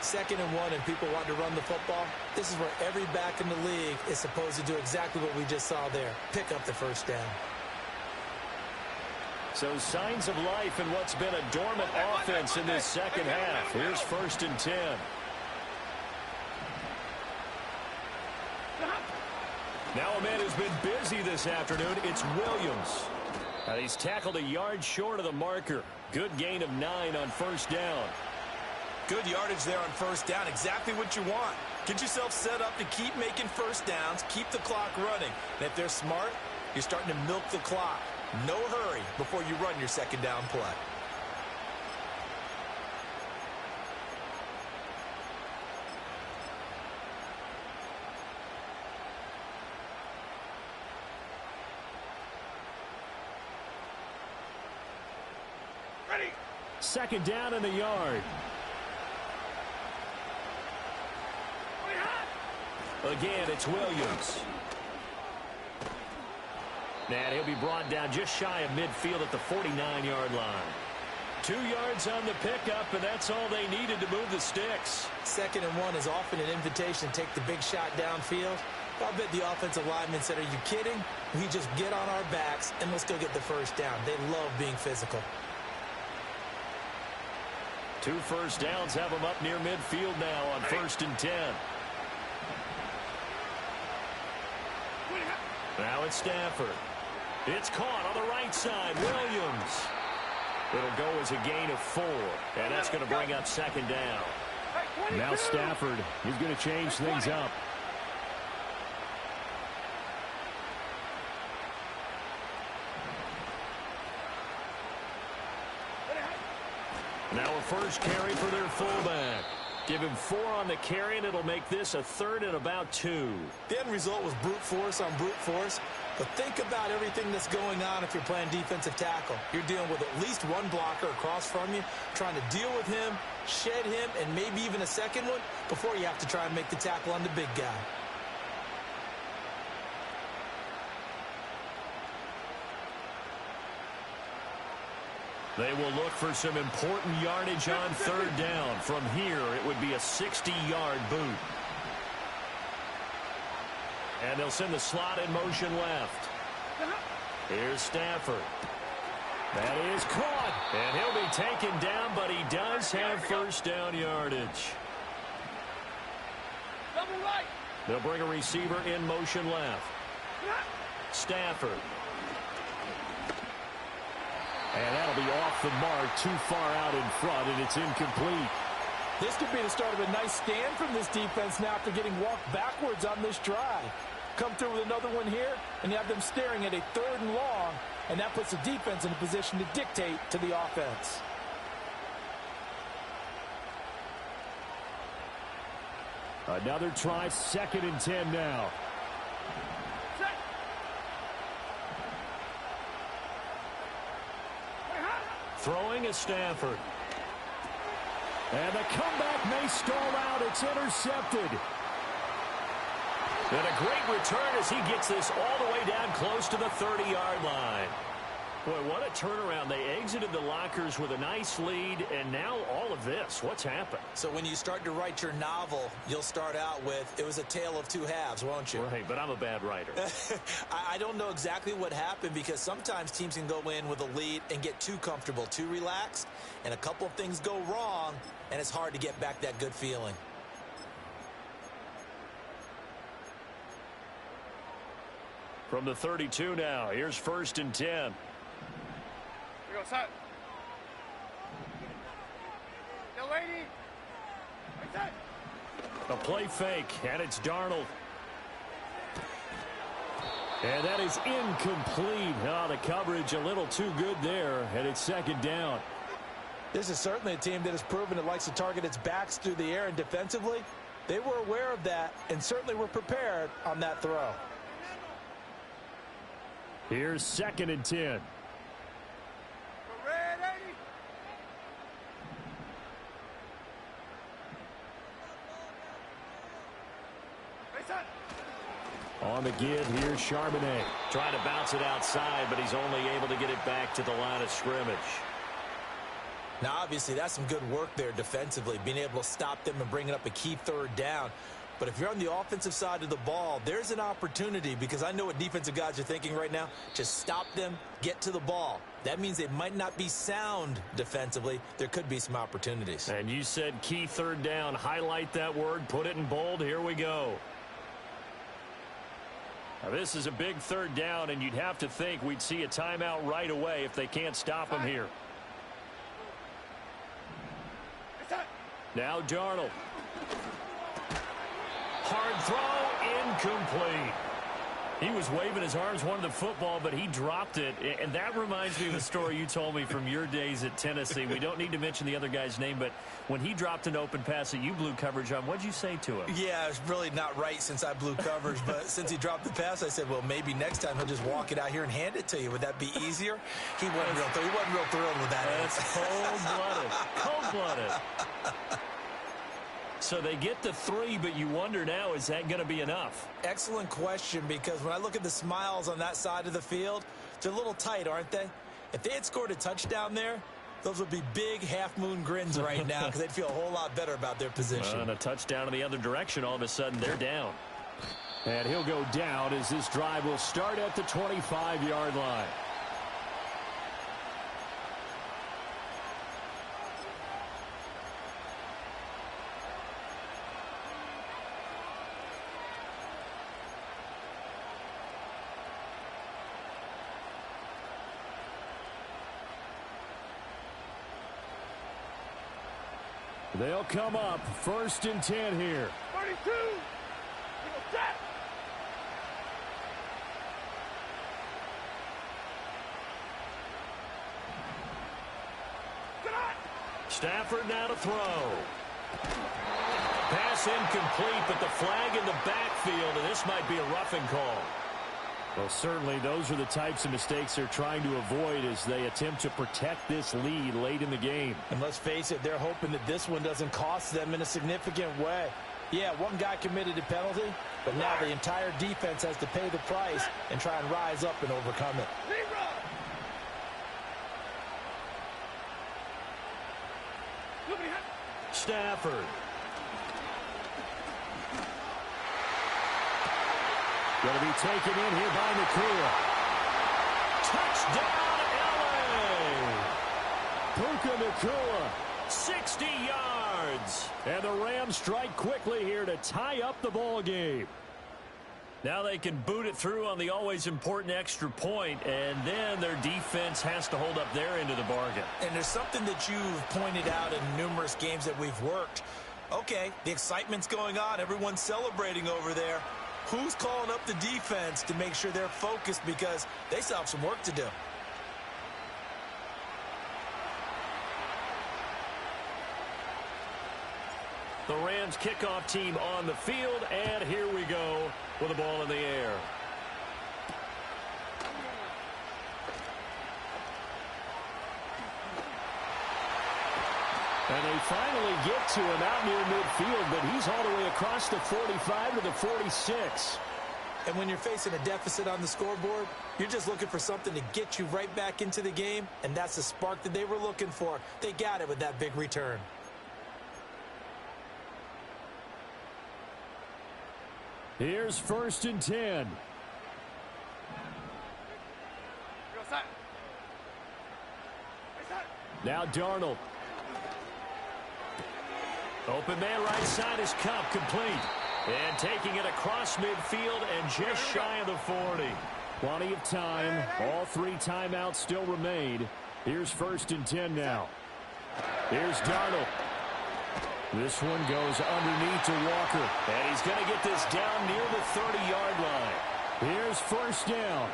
2nd and 1, and people want to run the football. This is where every back in the league is supposed to do exactly what we just saw there. Pick up the 1st down. So signs of life in what's been a dormant offense in this second half. Here's 1st and 10. Now a man who's been busy this afternoon, it's Williams. And he's tackled a yard short of the marker. Good gain of 9 on 1st down. Good yardage there on 1st down. Exactly what you want. Get yourself set up to keep making 1st downs, keep the clock running. And if they're smart, you're starting to milk the clock. No hurry before you run your 2nd down play. Ready. 2nd down in the yard. Again, it's Williams. And he'll be brought down just shy of midfield at the 49-yard line. 2 yards on the pickup, and that's all they needed to move the sticks. 2nd and 1 is often an invitation to take the big shot downfield. I bet the offensive linemen said, are you kidding? We just get on our backs, and let's go get the 1st down. They love being physical. 2 1st downs have them up near midfield now on 1st and 10. Now it's Stafford. It's caught on the right side. Williams. It'll go as a gain of 4, and that's going to bring up 2nd down. Now Stafford is going to change things up. Now a first carry for their fullback. Give him 4 on the carry, and it'll make this a 3rd and about 2. The end result was brute force on brute force. But think about everything that's going on if you're playing defensive tackle. You're dealing with at least one blocker across from you, trying to deal with him, shed him, and maybe even a second one before you have to try and make the tackle on the big guy. They will look for some important yardage on 3rd down. From here, it would be a 60-yard boot. And they'll send the slot in motion left. Here's Stafford. That is caught. And he'll be taken down, but he does have 1st down yardage. Double right. They'll bring a receiver in motion left. Stafford. And that'll be off the mark, too far out in front, and it's incomplete. This could be the start of a nice stand from this defense now after getting walked backwards on this drive. Come through with another one here, and you have them staring at a 3rd and long, and that puts the defense in a position to dictate to the offense. Another try, 2nd and 10 now. Throwing is Stafford. And the comeback may stall out. It's intercepted. And a great return as he gets this all the way down close to the 30-yard line. Boy, what a turnaround. They exited the lockers with a nice lead, and now all of this. What's happened? So when you start to write your novel, you'll start out with, it was a tale of two halves, won't you? Right, but I'm a bad writer. I don't know exactly what happened because sometimes teams can go in with a lead and get too comfortable, too relaxed, and a couple of things go wrong, and it's hard to get back that good feeling. From the 32 now, here's 1st and 10. We go set. Yo, lady. Right set. A play fake, and it's Darnold. And that is incomplete. Oh, the coverage a little too good there, and it's 2nd down. This is certainly a team that has proven it likes to target its backs through the air, and defensively, they were aware of that and certainly were prepared on that throw. Here's 2nd and 10. We're ready. Right set. On the give, here's Charbonnet. Trying to bounce it outside, but he's only able to get it back to the line of scrimmage. Now, obviously, that's some good work there defensively, being able to stop them and bringing up a key 3rd down. But if you're on the offensive side of the ball, there's an opportunity because I know what defensive guys are thinking right now. Just stop them, get to the ball. That means they might not be sound defensively. There could be some opportunities. And you said key 3rd down. Highlight that word, put it in bold. Here we go. Now, this is a big 3rd down, and you'd have to think we'd see a timeout right away if they can't stop him here. Now Darnold. Hard throw, incomplete. He was waving his arms, wanted the football, but he dropped it. And that reminds me of a story you told me from your days at Tennessee. We don't need to mention the other guy's name, but when he dropped an open pass that you blew coverage on, what'd you say to him? Yeah, it's really not right since I blew coverage, but since he dropped the pass, I said, well, maybe next time he'll just walk it out here and hand it to you. Would that be easier? He wasn't real thrilled with that. That's cold-blooded. Cold-blooded. So they get the 3, but you wonder now, is that going to be enough? Excellent question, because when I look at the smiles on that side of the field, they're a little tight, aren't they? If they had scored a touchdown there, those would be big half-moon grins right now because they'd feel a whole lot better about their position. And a touchdown in the other direction, all of a sudden they're down. And he'll go down as this drive will start at the 25-yard line. They'll come up 1st and 10 here. 32. Set. Stafford now to throw. Pass incomplete, but the flag in the backfield, and this might be a roughing call. Well, certainly those are the types of mistakes they're trying to avoid as they attempt to protect this lead late in the game. And let's face it, they're hoping that this one doesn't cost them in a significant way. Yeah, one guy committed a penalty, but now the entire defense has to pay the price and try and rise up and overcome it. Stafford. Going to be taken in here by Nakua. Touchdown, LA! Puka Nakua. 60 yards. And the Rams strike quickly here to tie up the ball game. Now they can boot it through on the always important extra point, and then their defense has to hold up their end of the bargain. And there's something that you've pointed out in numerous games that we've worked. Okay, the excitement's going on. Everyone's celebrating over there. Who's calling up the defense to make sure they're focused, because they still have some work to do? The Rams kickoff team on the field, and here we go with the ball in the air. And they finally get to him out near midfield, but he's all the way across the 45 to the 46. And when you're facing a deficit on the scoreboard, you're just looking for something to get you right back into the game, and that's the spark that they were looking for. They got it with that big return. Here's 1st and 10. Now Darnold. Open man right side is Cup, complete. And taking it across midfield and just shy of the 40. Plenty of time. All 3 timeouts still remain. Here's 1st and 10 now. Here's Darnold. This one goes underneath to Walker. And he's going to get this down near the 30-yard line. Here's 1st down.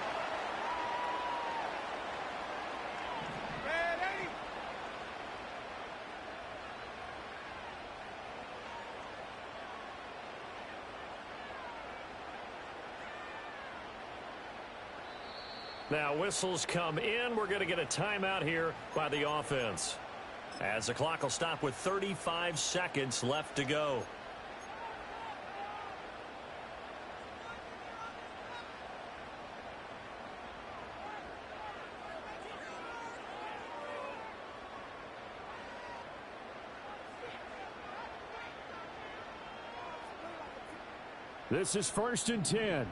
Now whistles come in. We're going to get a timeout here by the offense, as the clock will stop with 35 seconds left to go. This is 1st and 10.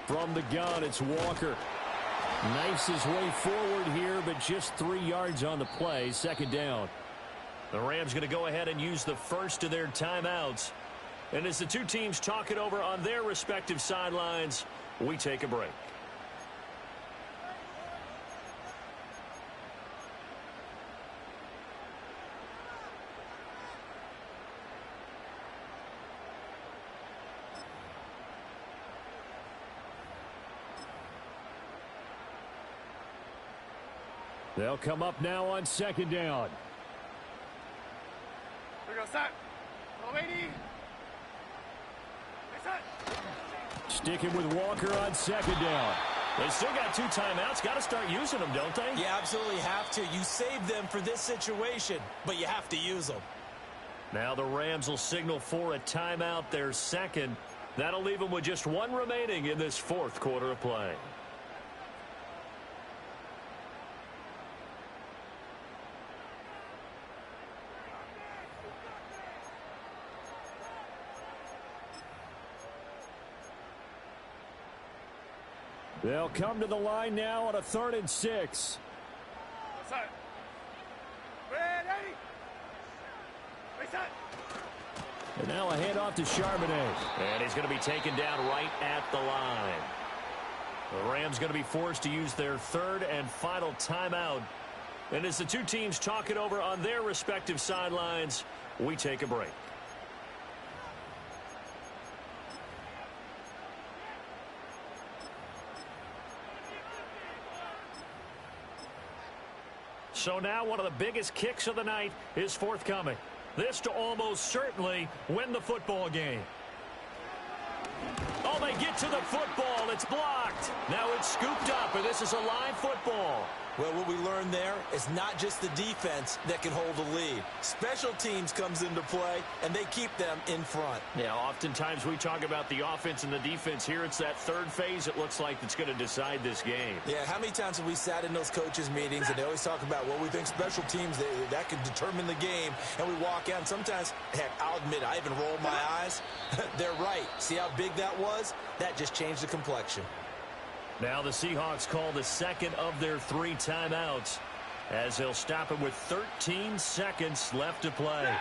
From the gun, it's Walker. Knifes his way forward here, but just 3 yards on the play. 2nd down. The Rams going to go ahead and use the first of their timeouts. And as the two teams talk it over on their respective sidelines, we take a break. They'll come up now on 2nd down. Sticking with Walker on 2nd down. They still got 2 timeouts. Got to start using them, don't they? You absolutely have to. You save them for this situation, but you have to use them. Now the Rams will signal for a timeout, their 2nd. That'll leave them with just 1 remaining in this 4th quarter of play. They'll come to the line now on a 3rd and 6. And now a handoff to Charbonnet. And he's going to be taken down right at the line. The Rams going to be forced to use their 3rd and final timeout. And as the two teams talk it over on their respective sidelines, we take a break. So now one of the biggest kicks of the night is forthcoming. This to almost certainly win the football game. Oh, they get to the football. It's blocked. Now it's scooped up, and this is a live football. Well, what we learned there is not just the defense that can hold the lead. Special teams comes into play, and they keep them in front. Yeah, oftentimes we talk about the offense and the defense. Here it's that 3rd phase, it looks like, that's going to decide this game. Yeah, how many times have we sat in those coaches' meetings, and they always talk about, well, we think special teams, that could determine the game, and we walk out, and sometimes, heck, I'll admit, I even roll my eyes. They're right. See how big that was? That just changed the complexion. Now the Seahawks call the 2nd of their 3 timeouts. as they'll stop it with 13 seconds left to play.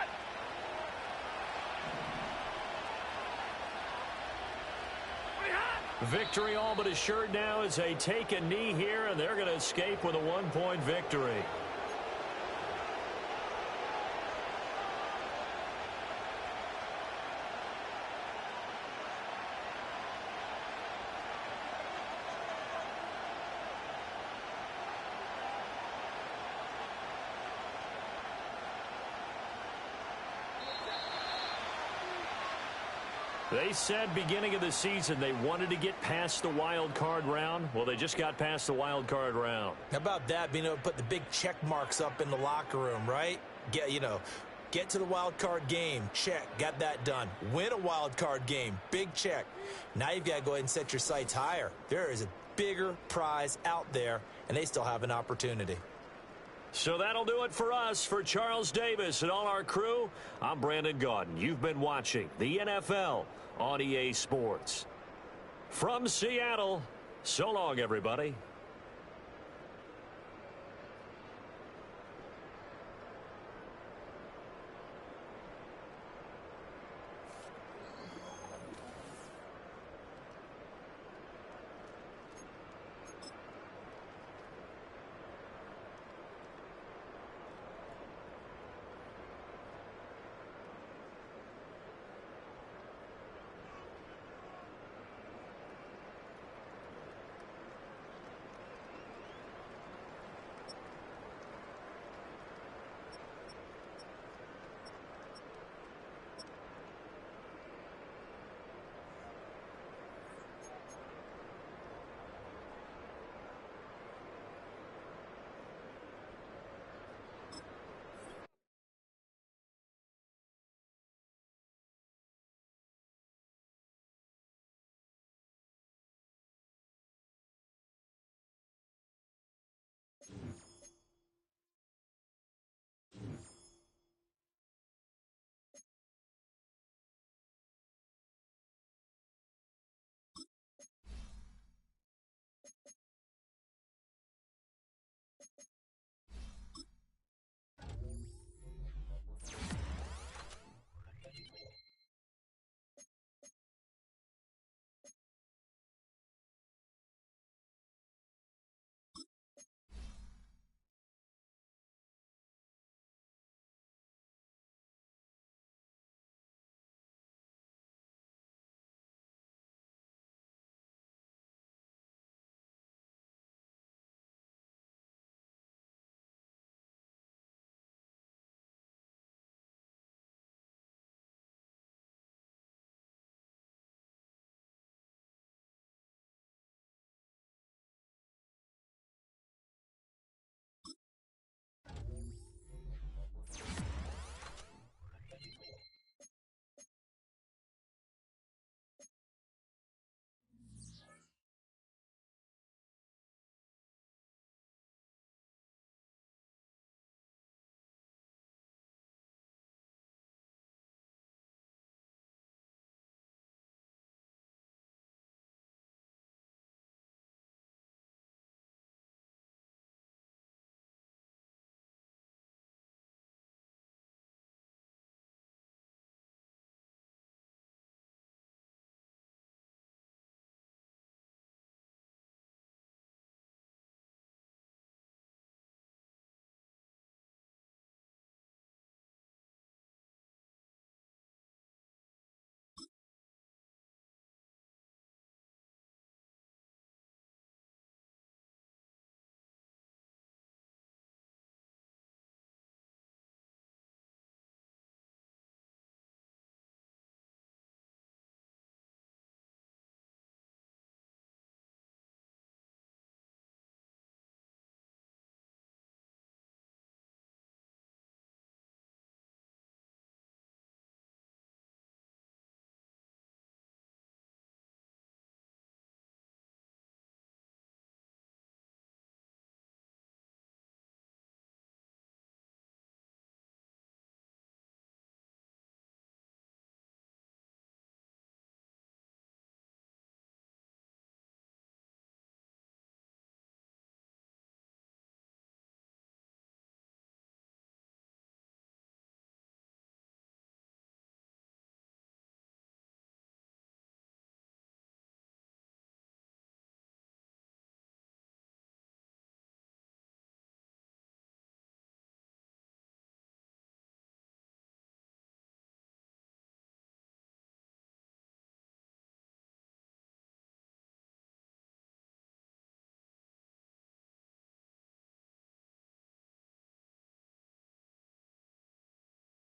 Victory all but assured now as they take a knee here, and they're going to escape with a 1-point victory. They said beginning of the season they wanted to get past the wild card round. Well, they just got past the wild card round. How about that, being able to put the big check marks up in the locker room, right? Get to the wild card game, check, got that done. Win a wild card game, big check. Now you've got to go ahead and set your sights higher. There is a bigger prize out there, and they still have an opportunity. So that'll do it for us. For Charles Davis and all our crew, I'm Brandon Gaudin. You've been watching the NFL on EA Sports. From Seattle, so long, everybody.